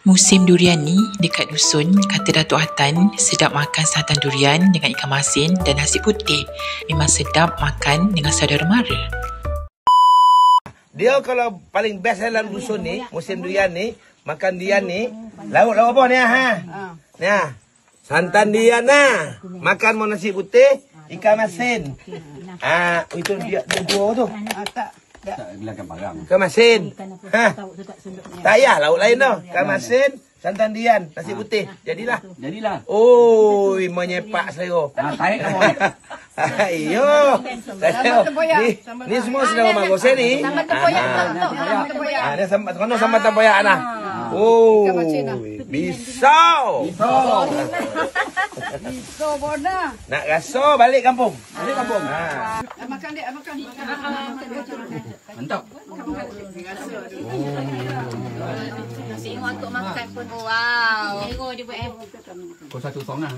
Musim durian ni dekat dusun, kata Datuk Hatan, sedap makan santan durian dengan ikan masin dan nasi putih. Memang sedap makan dengan saudara mara. Dia kalau paling best dalam dusun ni, musim durian ni, makan durian ni, lauk apa ni ha? Ni ha. Santan durian nah. Makan mau nasi putih, ikan masin. Itu dia dua tu. Tak bilangkan parang. Ikan masin. Tak payah lauk lain tau. Ikan masin, santan durian, nasi putih. Jadilah. Oi, menyepak selera. Tarik kamu. Ayo. Ni semua sedang Mak Goseh ni. Sambal tempoyak. Ni sambal tempoyak nah. Oh, bisau. Bisa bodoh. Nak rasa balik kampung. Makan dek, makan. Mantap. Nasi untuk makan pun. Wow. Hero dia buat. Kau satu song lah.